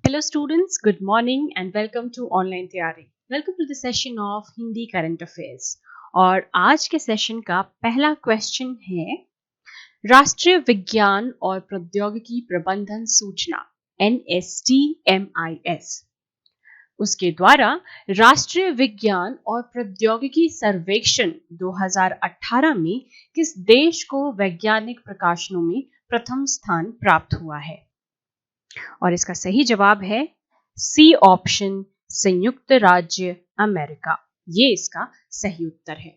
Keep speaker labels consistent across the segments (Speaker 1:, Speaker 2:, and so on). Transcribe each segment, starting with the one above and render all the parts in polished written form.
Speaker 1: Hello students, good morning and welcome to online Tyari. Welcome to the session of Hindi current affairs. और आज के session का पहला question है राष्ट्रीय विज्ञान और प्रौद्योगिकी प्रबंधन सूचना NSTMIS उसके द्वारा राष्ट्रीय विज्ञान और प्रौद्योगिकी सर्वेक्षण 2018 में किस देश को वैज्ञानिक प्रकाशनों में प्रथम स्थान प्राप्त हुआ है? और इसका सही जवाब है सी ऑप्शन, संयुक्त राज्य अमेरिका। ये इसका सही उत्तर है।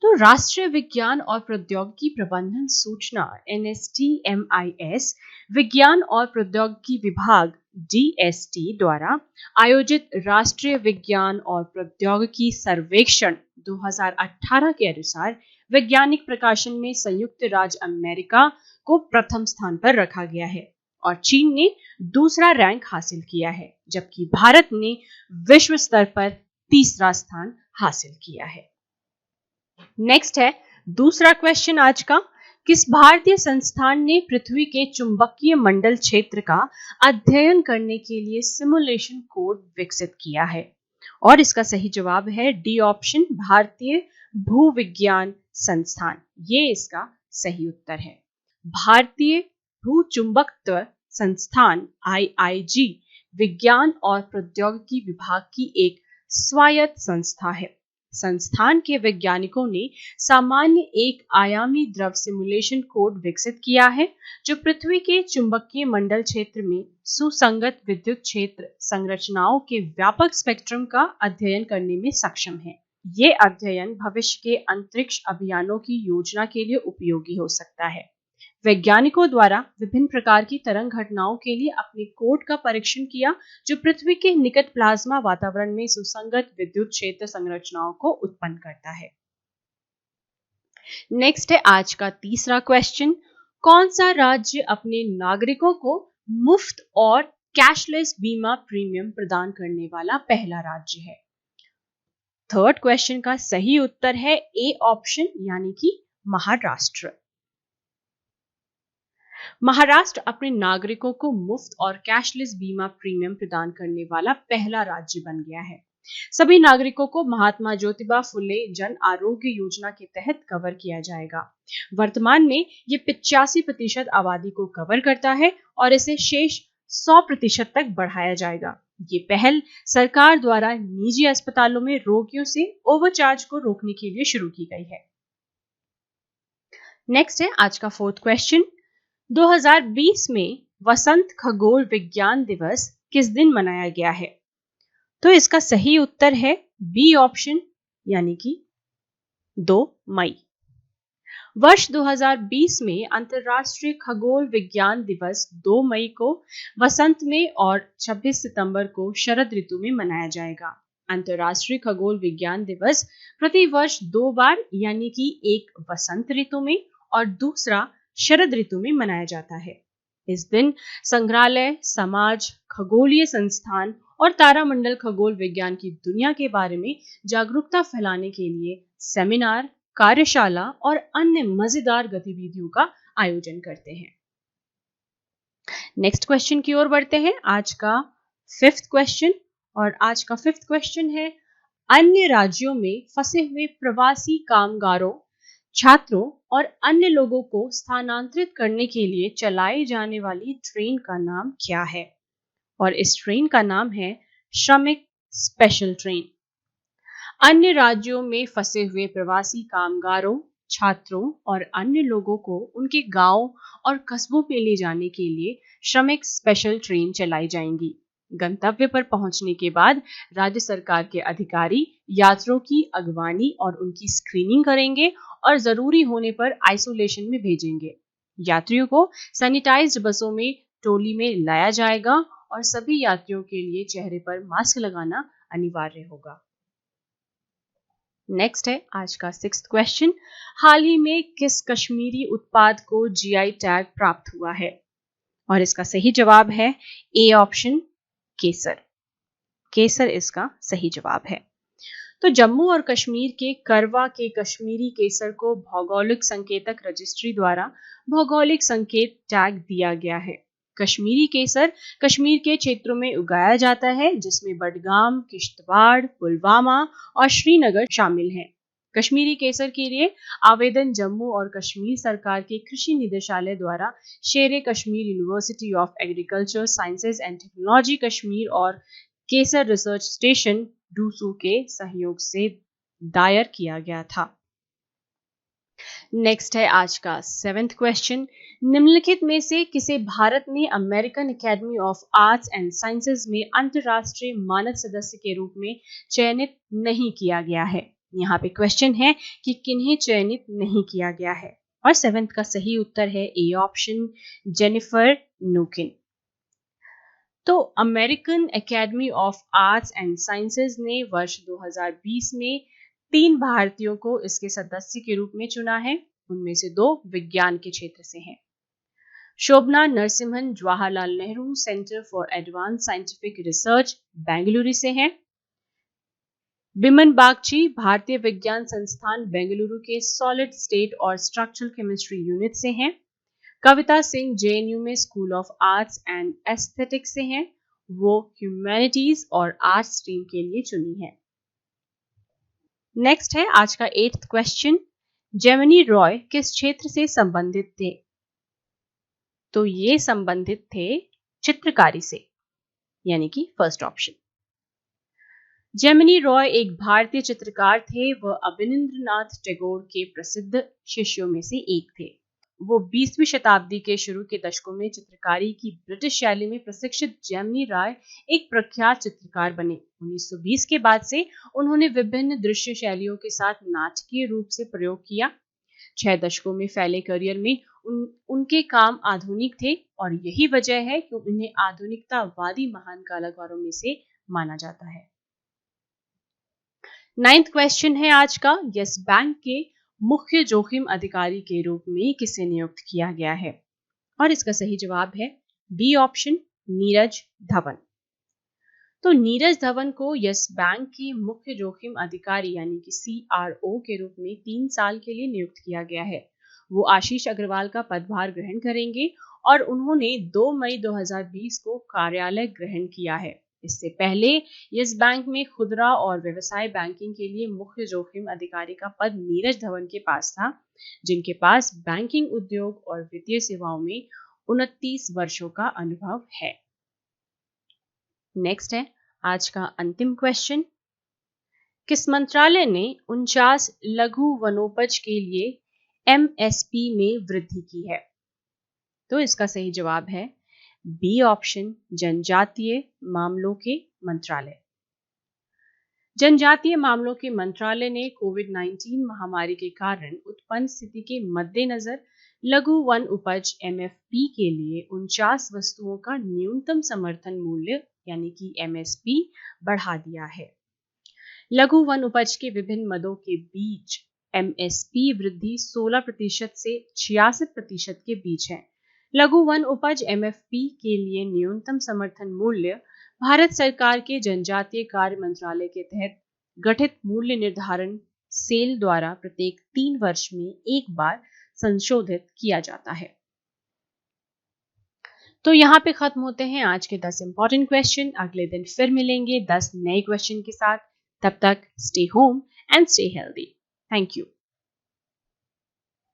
Speaker 1: तो राष्ट्रीय विज्ञान और प्रौद्योगिकी प्रबंधन सूचना NSTMIS विज्ञान और प्रौद्योगिकी विभाग DST द्वारा आयोजित राष्ट्रीय विज्ञान और प्रौद्योगिकी सर्वेक्षण 2018 के अनुसार वैज्ञानिक प्रकाशन में संयुक्त राज्य अमेरिका को प्रथम स्थान पर रखा गया है और चीन ने दूसरा रैंक हासिल किया है, जबकि भारत ने विश्व स्तर पर तीसरा स्थान हासिल किया है। नेक्स्ट है दूसरा क्वेश्चन आज का। किस भारतीय संस्थान ने पृथ्वी के चुंबकीय मंडल क्षेत्र का अध्ययन करने के लिए सिमुलेशन कोड विकसित किया है? और इसका सही जवाब है डी ऑप्शन, भारतीय भूविज्ञान संस्थान। ये इसका सही उत्तर है। भारतीय भूचुंबकत्व संस्थान IIG विज्ञान और प्रौद्योगिकी विभाग की एक स्वायत्त संस्था है। संस्थान के वैज्ञानिकों ने सामान्य एक आयामी द्रव सिमुलेशन कोड विकसित किया है जो पृथ्वी के चुंबकीय मंडल क्षेत्र में सुसंगत विद्युत क्षेत्र संरचनाओं के व्यापक स्पेक्ट्रम का अध्ययन करने में सक्षम है। ये अध्ययन भविष्य के अंतरिक्ष अभियानों की योजना के लिए उपयोगी हो सकता है। वैज्ञानिकों द्वारा विभिन्न प्रकार की तरंग घटनाओं के लिए अपने कोड का परीक्षण किया जो पृथ्वी के निकट प्लाज्मा वातावरण में सुसंगत विद्युत क्षेत्र संरचनाओं को उत्पन्न करता है। नेक्स्ट है आज का तीसरा क्वेश्चन। कौन सा राज्य अपने नागरिकों को मुफ्त और कैशलेस बीमा प्रीमियम प्रदान करने वाला पहला राज्य है? थर्ड क्वेश्चन का सही उत्तर है ए ऑप्शन, यानी कि महाराष्ट्र। महाराष्ट्र अपने नागरिकों को मुफ्त और कैशलेस बीमा प्रीमियम प्रदान करने वाला पहला राज्य बन गया है। सभी नागरिकों को महात्मा ज्योतिबा फुले जन आरोग्य योजना के तहत कवर किया जाएगा। वर्तमान में ये 85% आबादी को कवर करता है और इसे शेष 100% तक बढ़ाया जाएगा। ये पहल सरकार द्वारा निजी अस्पतालों में रोगियों से ओवरचार्ज को रोकने के लिए शुरू की गई है। नेक्स्ट है आज का फोर्थ क्वेश्चन। 2020 में वसंत खगोल विज्ञान दिवस किस दिन मनाया गया है? तो इसका सही उत्तर है बी ऑप्शन, यानी कि 2 मई। वर्ष 2020 में अंतर्राष्ट्रीय खगोल विज्ञान दिवस 2 मई को वसंत में और 26 सितंबर को शरद ऋतु में मनाया जाएगा। अंतर्राष्ट्रीय खगोल विज्ञान दिवस प्रति वर्ष 2 बार, यानी कि एक वसंत ऋतु में और दूसरा शरद ऋतु में मनाया जाता है। इस दिन संग्रहालय, समाज, खगोलीय संस्थान और तारामंडल खगोल विज्ञान की दुनिया के बारे में जागरूकता फैलाने के लिए सेमिनार, कार्यशाला और अन्य मजेदार गतिविधियों का आयोजन करते हैं। नेक्स्ट क्वेश्चन की ओर बढ़ते हैं। आज का फिफ्थ क्वेश्चन, और आज का फिफ्थ क्वेश्चन है अन्य राज्यों में फंसे हुए प्रवासी कामगारों, छात्रों और अन्य लोगों को स्थानांतरित करने के लिए चलाई जाने वाली ट्रेन का नाम क्या है? और इस ट्रेन का नाम है श्रमिक स्पेशल ट्रेन। अन्य राज्यों में फंसे हुए प्रवासी कामगारों, छात्रों और अन्य लोगों को उनके गांव और कस्बों में ले जाने के लिए श्रमिक स्पेशल ट्रेन चलाई जाएंगी। गंतव्य पर पहुंचने के बाद राज्य सरकार के अधिकारी यात्रियों की अगवानी और उनकी स्क्रीनिंग करेंगे और जरूरी होने पर आइसोलेशन में भेजेंगे। यात्रियों को सैनिटाइज्ड बसों में टोली में लाया जाएगा और सभी यात्रियों के लिए चेहरे पर मास्क लगाना अनिवार्य होगा। नेक्स्ट है आज का सिक्स्थ क्वेश्चन। हाल ही में किस कश्मीरी उत्पाद को GI टैग प्राप्त हुआ है? और इसका सही जवाब है ए ऑप्शन, केसर। केसर इसका सही जवाब है। तो जम्मू और कश्मीर के करवा के कश्मीरी केसर को भौगोलिक संकेतक रजिस्ट्री द्वारा भौगोलिक संकेत टैग दिया गया है। कश्मीरी केसर कश्मीर के क्षेत्रों में उगाया जाता है, जिसमें बडगाम, किश्तवाड़, पुलवामा और श्रीनगर शामिल हैं। कश्मीरी केसर के लिए आवेदन जम्मू और कश्मीर सरकार के कृषि निदेशालय द्वारा शेर Kashmir university of agriculture sciences and technology Kashmir और केसर रिसर्च स्टेशन डूसू के सहयोग से दायर किया गया था। नेक्स्ट है आज का 7th क्वेश्चन। निम्नलिखित में से किसे भारत ने American Academy of arts and sciences में अंतरराष्ट्रीय मानद सदस्य के रूप में चयनित नहीं किया गया है? यहाँ पे क्वेश्चन है कि किन्हें चयनित नहीं किया गया है, और 7th का सही उत्तर है ए ऑप्शन, जेनिफर नूकिन। तो American Academy of arts and Sciences ने वर्ष 2020 में 3 भारतीयों को इसके सदस्य के रूप में चुना है। उनमें से 2 विज्ञान के क्षेत्र से हैं। Shobhana Narasimhan Jawaharlal Nehru centre for advanced scientific research Bengaluru से हैं। बिमन बागची भारतीय विज्ञान संस्थान बेंगलुरु के सॉलिड स्टेट और स्ट्रक्चरल केमिस्ट्री यूनिट से हैं। कविता सिंह जेएनयू में school of arts and aesthetics से हैं। वो ह्यूमैनिटीज और आर्ट्स स्ट्रीम के लिए चुनी है। नेक्स्ट है आज का 8th क्वेश्चन। जेमिनी रॉय किस क्षेत्र से संबंधित थे? तो ये संबंधित थे चित्रकारी से, यानी कि फर्स्ट ऑप्शन। जेमिनी रॉय एक भारतीय चित्रकार थे। वह अवनींद्रनाथ टैगोर के प्रसिद्ध शिष्यों में से एक थे। वो 20वीं शताब्दी के शुरू के दशकों में चित्रकारी की ब्रिटिश शैली में प्रशिक्षित जेमिनी रॉय एक प्रख्यात चित्रकार बने। 1920 के बाद से उन्होंने विभिन्न दृश्य शैलियों के साथ नाटकीय रूप से प्रयोग किया। 6 दशकों में फैले करियर में उनके काम आधुनिक थे, और यही वजह है कि उन्हें आधुनिकतावादी महान कलाकारों में से माना जाता है। 9th क्वेश्चन है आज का। यस बैंक के मुख्य जोखिम अधिकारी के रूप में किसे नियुक्त किया गया है? और इसका सही जवाब है बी ऑप्शन, नीरज धवन। तो नीरज धवन को यस बैंक के मुख्य जोखिम अधिकारी यानी कि CRO के रूप में 3 साल के लिए नियुक्त किया गया है। वो आशीष अग्रवाल का पदभार ग्रहण करेंगे, और उन्होंने 2 मई 2020 को कार्यालय ग्रहण किया है। इससे पहले यस बैंक में खुदरा और व्यवसाय बैंकिंग के लिए मुख्य जोखिम अधिकारी का पद नीरज धवन के पास था, जिनके पास बैंकिंग उद्योग और वित्तीय सेवाओं में 29 वर्षों का अनुभव है। नेक्स्ट है आज का अंतिम क्वेश्चन। किस मंत्रालय ने 49 लघु वनोपज के लिए MSP में वृद्धि की है? तो इसका सही जवाब है बी ऑप्शन, जनजातीय मामलों के मंत्रालय। जनजातीय मामलों के मंत्रालय ने कोविड-19 महामारी के कारण उत्पन्न स्थिति के मद्देनजर लघु वन उपज MFP के लिए 49 वस्तुओं का न्यूनतम समर्थन मूल्य यानी कि MSP बढ़ा दिया है। लघु वन उपज के विभिन्न मदों के बीच MSP वृद्धि 16% से 66% के बीच है। लघु वन उपज MFP के लिए न्यूनतम समर्थन मूल्य भारत सरकार के जनजातीय कार्य मंत्रालय के तहत गठित मूल्य निर्धारण सेल द्वारा प्रत्येक 3 वर्ष में एक बार संशोधित किया जाता है। तो यहाँ पे खत्म होते हैं आज के 10 इंपॉर्टेंट क्वेश्चन। अगले दिन फिर मिलेंगे 10 नए क्वेश्चन के साथ। तब तक stay home and stay healthy. Thank you.